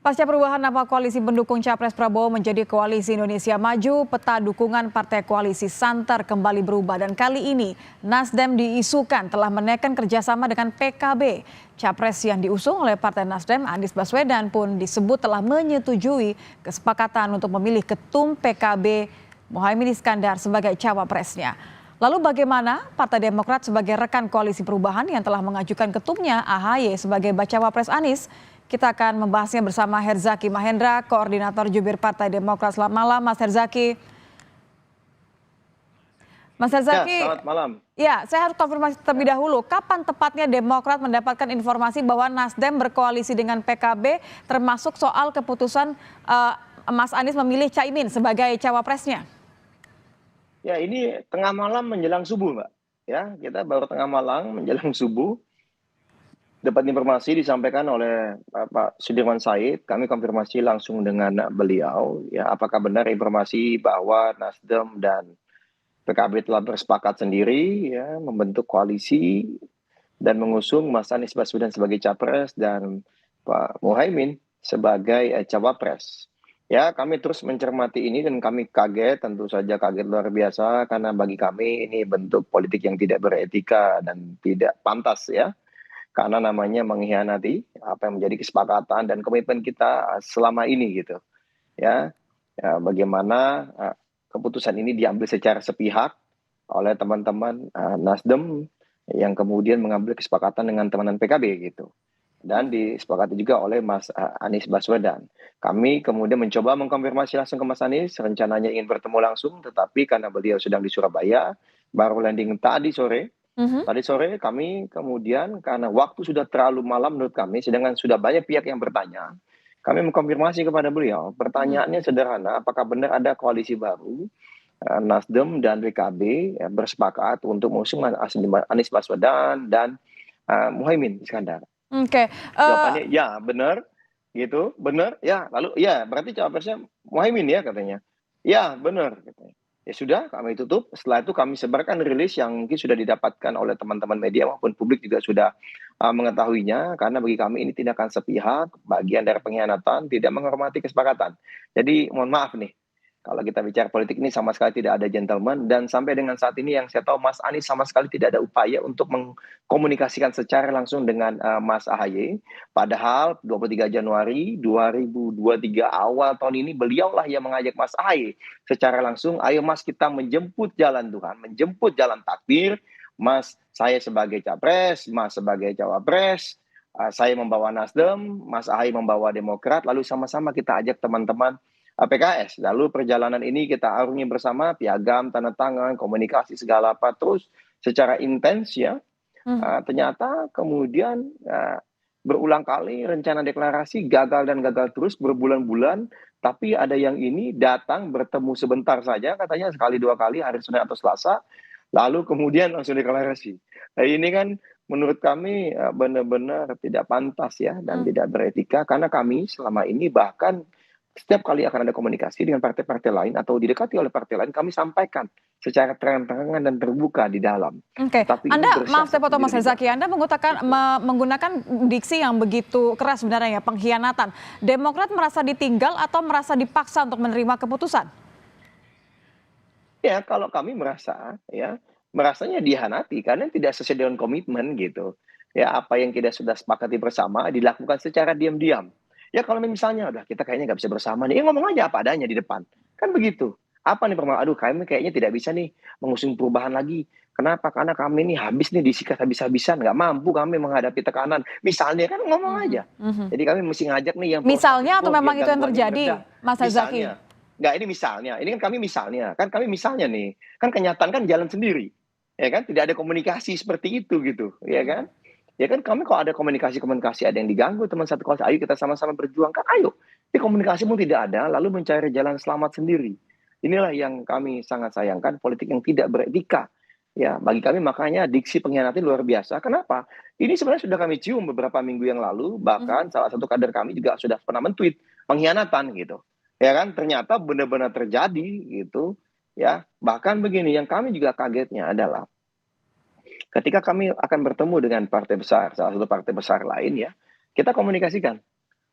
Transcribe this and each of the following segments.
Pasca perubahan nama koalisi pendukung Capres Prabowo menjadi Koalisi Indonesia Maju, peta dukungan partai koalisi santer kembali berubah dan kali ini Nasdem diisukan telah menekan kerjasama dengan PKB. Capres yang diusung oleh Partai Nasdem, Anies Baswedan pun disebut telah menyetujui kesepakatan untuk memilih ketum PKB Muhaimin Iskandar sebagai cawapresnya. Lalu bagaimana Partai Demokrat sebagai rekan koalisi perubahan yang telah mengajukan ketumnya AHY sebagai bacawa pres Anies? Kita akan membahasnya bersama Herzaki Mahendra, Koordinator Jubir Partai Demokrat. Selamat malam, Mas Herzaki. Mas Herzaki, Ya, selamat malam. Ya, saya harus konfirmasi terlebih dahulu. Kapan tepatnya Demokrat mendapatkan informasi bahwa Nasdem berkoalisi dengan PKB, termasuk soal keputusan Mas Anies memilih Caimin sebagai cawapresnya? Ya, ini tengah malam menjelang subuh, Mbak. Ya, kita baru tengah malam menjelang subuh. Dapat informasi disampaikan oleh Pak Sudirman Said, kami konfirmasi langsung dengan beliau, ya apakah benar informasi bahwa Nasdem dan PKB telah bersepakat sendiri, ya membentuk koalisi dan mengusung Mas Anies Baswedan sebagai capres dan Pak Muhaimin sebagai cawapres. Ya, kami terus mencermati ini dan kami kaget, tentu saja kaget luar biasa karena bagi kami ini bentuk politik yang tidak beretika dan tidak pantas ya. Karena namanya mengkhianati apa yang menjadi kesepakatan dan komitmen kita selama ini gitu. Ya, ya bagaimana keputusan ini diambil secara sepihak oleh teman-teman Nasdem yang kemudian mengambil kesepakatan dengan teman-teman PKB gitu. Dan disepakati juga oleh Mas Anies Baswedan. Kami kemudian mencoba mengkonfirmasi langsung ke Mas Anies, rencananya ingin bertemu langsung, tetapi karena beliau sedang di Surabaya, baru landing tadi sore. Tadi sore kami kemudian karena waktu sudah terlalu malam menurut kami, sedangkan sudah banyak pihak yang bertanya, kami mengkonfirmasi kepada beliau. Pertanyaannya sederhana, apakah benar ada koalisi baru Nasdem dan PKB ya, bersepakat untuk mengusung Anies Baswedan dan Muhaimin Iskandar? Oke. Jawabannya ya benar, gitu, benar, ya lalu ya berarti cawapresnya Muhaimin ya katanya. Ya benar, katanya. Ya sudah, kami tutup. Setelah itu kami sebarkan rilis yang mungkin sudah didapatkan oleh teman-teman media maupun publik juga sudah mengetahuinya. Karena bagi kami ini tindakan sepihak, bagian dari pengkhianatan, tidak menghormati kesepakatan. Jadi mohon maaf nih, kalau kita bicara politik ini sama sekali tidak ada gentleman. Dan sampai dengan saat ini yang saya tahu Mas Anies sama sekali tidak ada upaya untuk mengkomunikasikan secara langsung dengan Mas AHY. Padahal 23 Januari 2023 awal tahun ini beliaulah yang mengajak Mas AHY secara langsung, ayo Mas kita menjemput jalan Tuhan, menjemput jalan takdir. Mas, saya sebagai capres, Mas sebagai cawapres, saya membawa Nasdem, Mas AHY membawa Demokrat, lalu sama-sama kita ajak teman-teman PKS. Lalu perjalanan ini kita arungi bersama, piagam, tanda tangan, komunikasi segala apa terus secara intens ya. Ternyata kemudian berulang kali rencana deklarasi gagal dan gagal terus berbulan-bulan, tapi ada yang ini datang bertemu sebentar saja katanya sekali dua kali hari Senin atau Selasa, lalu kemudian langsung deklarasi. Nah, ini kan menurut kami benar-benar tidak pantas ya dan tidak beretika karena kami selama ini bahkan setiap kali akan ada komunikasi dengan partai-partai lain atau didekati oleh partai lain, kami sampaikan secara terang-terangan dan terbuka di dalam. Oke, Tapi maaf saya potong Mas Herzaki, Anda menggunakan diksi yang begitu keras sebenarnya ya, pengkhianatan. Demokrat merasa ditinggal atau merasa dipaksa untuk menerima keputusan? Ya, kalau kami merasa ya, merasanya dihianati karena tidak sesuai dengan komitmen gitu. Ya, apa yang kita sudah sepakati bersama dilakukan secara diam-diam. Ya kalau misalnya udah kita kayaknya nggak bisa bersama nih, ya ngomong aja apa adanya di depan. Kan begitu. Apa nih permasalahan? Aduh kami kayaknya tidak bisa nih mengusung perubahan lagi. Kenapa? Karena kami nih habis nih disikat habis-habisan, nggak mampu kami menghadapi tekanan. Misalnya kan ngomong aja. Jadi kami mesti ngajak nih yang pro status Misalnya atau quo biar memang itu yang gangguannya terjadi, meredah. Mas Herzaki? Misalnya, nggak ini misalnya, ini kan kami misalnya nih, kan kenyataan kan jalan sendiri, ya kan tidak ada komunikasi seperti itu gitu, ya kan? Ya kan kami kalau ada komunikasi-komunikasi ada yang diganggu teman satu kelas, ayo kita sama-sama berjuang kan ayo. Tapi komunikasi pun tidak ada, lalu mencari jalan selamat sendiri. Inilah yang kami sangat sayangkan, politik yang tidak beretika. Ya, bagi kami makanya diksi pengkhianatan luar biasa. Kenapa? Ini sebenarnya sudah kami cium beberapa minggu yang lalu, bahkan salah satu kader kami juga sudah pernah men-tweet pengkhianatan gitu. Ya kan, ternyata benar-benar terjadi gitu. Ya, bahkan begini, yang kami juga kagetnya adalah ketika kami akan bertemu dengan partai besar, salah satu partai besar lain ya, kita komunikasikan.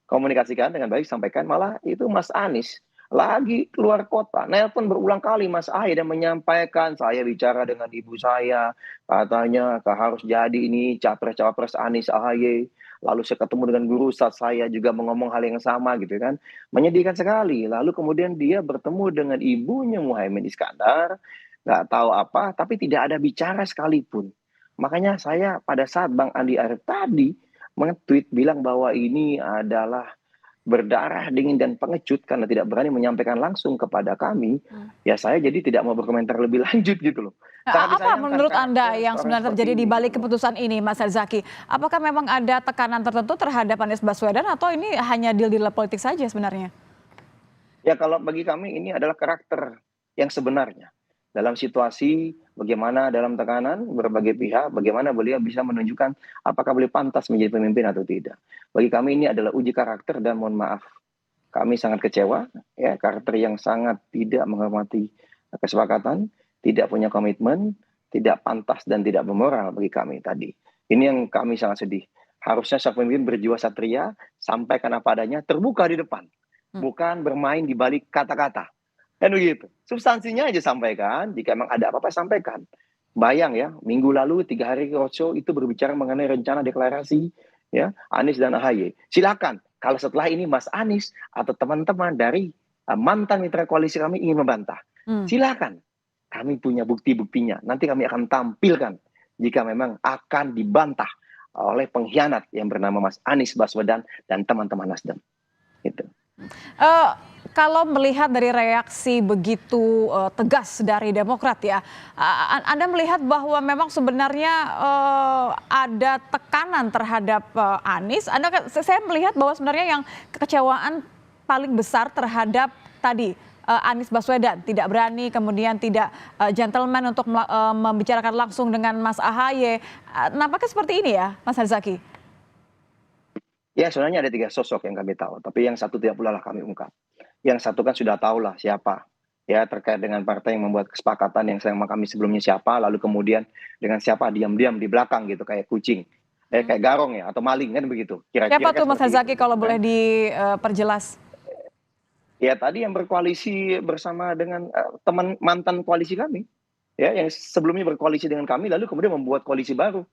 komunikasikan dengan baik, sampaikan, malah itu Mas Anies lagi keluar kota, nelpon berulang kali Mas Ahaye dan menyampaikan, "Saya bicara dengan ibu saya, katanya harus jadi ini capres-cawapres Anies Ahaye." Lalu saya ketemu dengan guru ustaz saya juga ngomong hal yang sama gitu kan. Menyedihkan sekali. Lalu kemudian dia bertemu dengan ibunya Muhaimin Iskandar, nggak tahu apa, tapi tidak ada bicara sekalipun. Makanya saya pada saat Bang Andi Arief tadi nge-tweet bilang bahwa ini adalah berdarah dingin dan pengecut karena tidak berani menyampaikan langsung kepada kami, ya saya jadi tidak mau berkomentar lebih lanjut gitu loh. Sangat Apa disayangkan menurut Anda karakter yang seorang sebenarnya seperti terjadi di ini balik gitu loh. keputusan ini, Mas Herzaki? Apakah memang ada tekanan tertentu terhadap Anies Baswedan atau ini hanya deal-deal politik saja sebenarnya? Ya kalau bagi kami ini adalah karakter yang sebenarnya. Dalam situasi bagaimana dalam tekanan berbagai pihak, bagaimana beliau bisa menunjukkan apakah beliau pantas menjadi pemimpin atau tidak. Bagi kami ini adalah uji karakter dan mohon maaf, kami sangat kecewa, ya karakter yang sangat tidak menghormati kesepakatan, tidak punya komitmen, tidak pantas dan tidak bermoral bagi kami tadi. Ini yang kami sangat sedih. Harusnya sang pemimpin berjiwa satria, sampaikan apa adanya, terbuka di depan, bukan bermain di balik kata-kata. Kan begitu. Substansinya aja sampaikan, jika memang ada apa-apa sampaikan. Bayang ya, minggu lalu 3 hari roadshow itu berbicara mengenai rencana deklarasi ya Anies dan Ahaye. Silakan kalau setelah ini Mas Anies atau teman-teman dari mantan mitra koalisi kami ingin membantah. Hmm. Silakan. Kami punya bukti-buktinya. Nanti kami akan tampilkan jika memang akan dibantah oleh pengkhianat yang bernama Mas Anies Baswedan dan teman-teman Nasdem. Gitu. Eh, Kalau melihat dari reaksi begitu tegas dari Demokrat ya, Anda melihat bahwa memang sebenarnya ada tekanan terhadap Anies. Saya melihat bahwa sebenarnya yang kekecewaan paling besar terhadap tadi Anies Baswedan tidak berani, kemudian tidak gentleman untuk membicarakan langsung dengan Mas Ahaye. Nampaknya seperti ini ya, Mas Herzaki? Ya sebenarnya ada 3 sosok yang kami tahu, tapi yang satu tidak pula lah kami ungkap. Yang satu kan sudah tahu lah siapa, ya terkait dengan partai yang membuat kesepakatan yang sama kami sebelumnya siapa, lalu kemudian dengan siapa diam-diam di belakang gitu kayak kucing, kayak garong ya atau maling kan begitu. Siapa Kira-kira kan tuh Mas seperti itu Herzaki gitu kalau kan. boleh diperjelas? Ya tadi yang berkoalisi bersama dengan teman mantan koalisi kami, ya yang sebelumnya berkoalisi dengan kami lalu kemudian membuat koalisi baru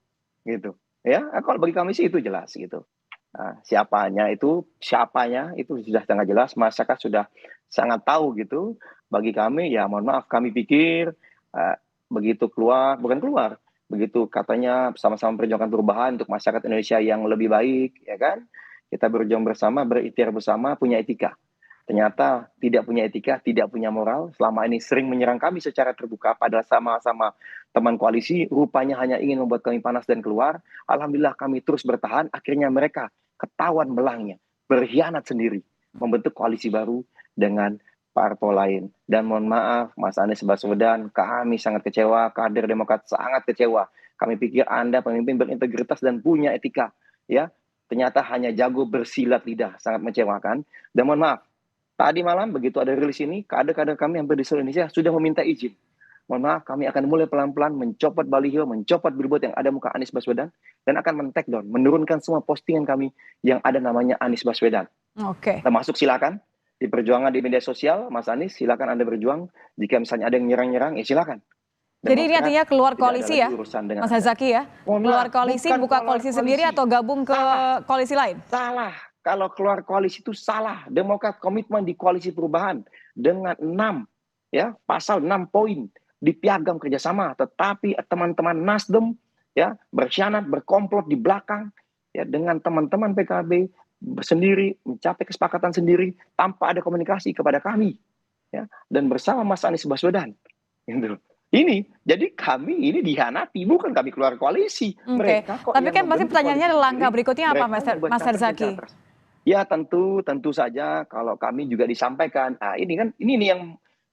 gitu. Ya, kalau bagi kami sih itu jelas gitu. Nah, siapanya itu sudah sangat jelas, masyarakat sudah sangat tahu gitu. Bagi kami ya mohon maaf kami pikir begitu keluar, bukan keluar, begitu katanya sama-sama memperjuangkan perubahan untuk masyarakat Indonesia yang lebih baik, ya kan? Kita berjuang bersama, berikhtiar bersama, punya etika. Ternyata tidak punya etika, tidak punya moral, selama ini sering menyerang kami secara terbuka, padahal sama-sama teman koalisi, rupanya hanya ingin membuat kami panas dan keluar. Alhamdulillah kami terus bertahan, akhirnya mereka ketahuan belangnya, berkhianat sendiri, membentuk koalisi baru dengan parpol lain. Dan mohon maaf, Mas Anies Baswedan, kami sangat kecewa, kader Demokrat sangat kecewa. Kami pikir Anda pemimpin berintegritas dan punya etika, ya. Ternyata hanya jago bersilat lidah, sangat mengecewakan. Dan mohon maaf, tadi malam begitu ada rilis ini, kader-kader kami hampir di seluruh Indonesia sudah meminta izin. Mohon maaf, kami akan mulai pelan-pelan mencopot baliho, mencopot billboard yang ada muka Anies Baswedan, dan akan men-take down, menurunkan semua postingan kami yang ada namanya Anies Baswedan. Oke. Termasuk silakan di perjuangan di media sosial, Mas Anies, silakan Anda berjuang. Jika misalnya ada yang nyerang-nyerang, ya silakan. Jadi ini Demokrat artinya keluar tidak ada koalisi lagi ya, urusan dengan Mas Anda. Herzaki ya? Mohon Keluar maaf, koalisi, bukan buka keluar koalisi sendiri koalisi. atau gabung ke Salah. koalisi lain? Salah. Kalau keluar koalisi itu salah. Demokrat komitmen di koalisi perubahan dengan 6 ya pasal 6 poin di piagam kerjasama. Tetapi teman-teman Nasdem ya berkhianat, berkomplot di belakang ya dengan teman-teman PKB sendiri mencapai kesepakatan sendiri tanpa ada komunikasi kepada kami ya dan bersama Mas Anies Baswedan. Gitu. Ini jadi kami ini dihianati, bukan kami keluar koalisi. Oke, Mereka kok tapi yang kan pasti membentuk pertanyaannya koalisi langkah sendiri, berikutnya apa, mereka Mas yang buat Mas capres dan Herzaki? cawapres. Ya tentu saja kalau kami juga disampaikan, ini kan ini nih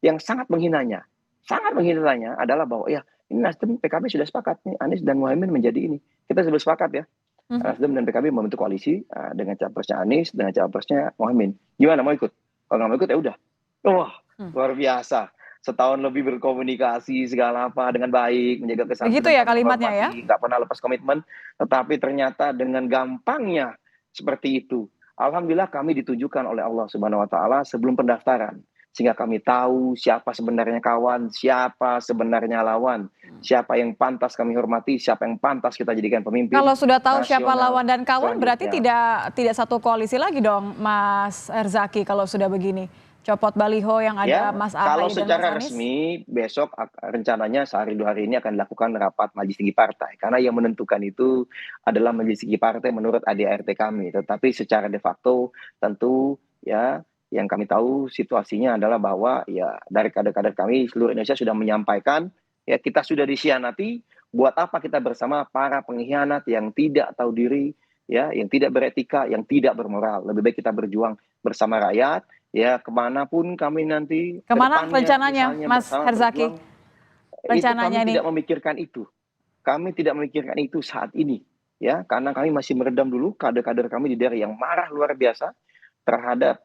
yang sangat menghinanya. Sangat menghinanya adalah bahwa ya ini Nasdem PKB sudah sepakat nih Anies dan Muhaimin menjadi ini. Kita sudah sepakat ya. Mhm. Nasdem dan PKB membentuk koalisi dengan capresnya Anies, dengan capresnya Muhaimin. Gimana mau ikut? Kalau nggak mau ikut ya udah. Wah, luar biasa. Setahun lebih berkomunikasi segala apa dengan baik, menjaga Begitu kesantunan, ya saling kalimatnya ya? menghormati, nggak pernah lepas komitmen. Tetapi ternyata dengan gampangnya seperti itu Alhamdulillah kami ditujukan oleh Allah Subhanahu wa taala sebelum pendaftaran. Sehingga kami tahu siapa sebenarnya kawan, siapa sebenarnya lawan, siapa yang pantas kami hormati, siapa yang pantas kita jadikan pemimpin Kalau sudah tahu siapa nasional lawan dan kawan berarti selanjutnya. tidak satu koalisi lagi dong Mas Herzaki kalau sudah begini. Copot baliho yang ada Ya, Mas kalau Ahaye dan Mas secara Anies? resmi besok rencananya sehari 2 hari ini akan dilakukan rapat majelis tinggi partai. Karena yang menentukan itu adalah majelis tinggi partai menurut ADART kami. Tetapi secara de facto tentu ya yang kami tahu situasinya adalah bahwa ya dari kader-kader kami seluruh Indonesia sudah menyampaikan ya kita sudah dikhianati, buat apa kita bersama para pengkhianat yang tidak tahu diri, ya, yang tidak beretika, yang tidak bermoral. Lebih baik kita berjuang bersama rakyat. Ya, kemanapun kami nanti ke Kemana depannya, rencananya misalnya Mas bersama Herzaki? berjuang, itu kami Rencananya ini? tidak memikirkan itu. Kami tidak memikirkan itu saat ini, ya, karena kami masih meredam dulu kader-kader kami di daerah yang marah luar biasa terhadap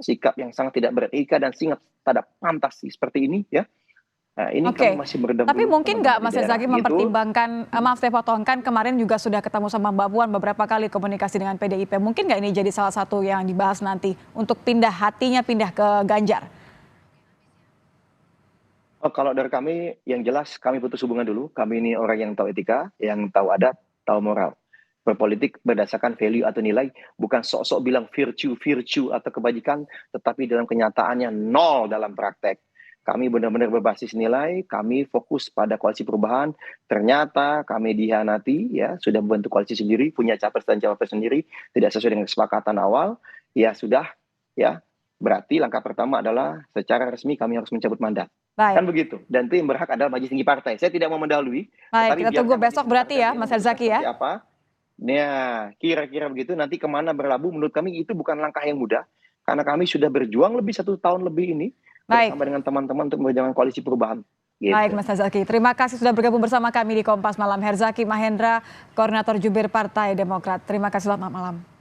sikap yang sangat tidak beretika dan sangat tidak pantas seperti ini, ya. Nah, ini kami Oke, masih meredam tapi dulu mungkin teman-teman nggak di Mas daerah, Herzaki gitu. mempertimbangkan, maaf saya potongkan, kemarin juga sudah ketemu sama Mbak Puan beberapa kali komunikasi dengan PDIP. Mungkin nggak ini jadi salah satu yang dibahas nanti untuk pindah hatinya pindah ke Ganjar? Oh, kalau dari kami, yang jelas kami putus hubungan dulu. Kami ini orang yang tahu etika, yang tahu adat, tahu moral. Berpolitik berdasarkan value atau nilai, bukan sok-sok bilang virtue atau kebajikan, tetapi dalam kenyataannya nol dalam praktek. Kami benar-benar berbasis nilai, kami fokus pada koalisi perubahan. Ternyata kami dihianati, ya, sudah membentuk koalisi sendiri, punya capres dan cawapres sendiri, tidak sesuai dengan kesepakatan awal. Ya sudah, ya, berarti langkah pertama adalah secara resmi kami harus mencabut mandat. Kan Baik, begitu. Dan itu yang berhak adalah majelis tinggi partai. Saya tidak mau mendahului, baik, tetapi kita tunggu biarkan majelis besok tinggi berarti partai ya nanti yang Mas memutuskan Herzaki ya? seperti apa. Nah, kira-kira begitu. Nanti kemana berlabuh, menurut kami itu bukan langkah yang mudah. Karena kami sudah berjuang lebih 1 tahun lebih ini Baik, bersama dengan teman-teman untuk menjalankan koalisi perubahan. baik Gitu. Mas Herzaki. Terima kasih sudah bergabung bersama kami di Kompas Malam. Herzaki Mahendra, Koordinator Jubir Partai Demokrat. Terima kasih, selamat malam.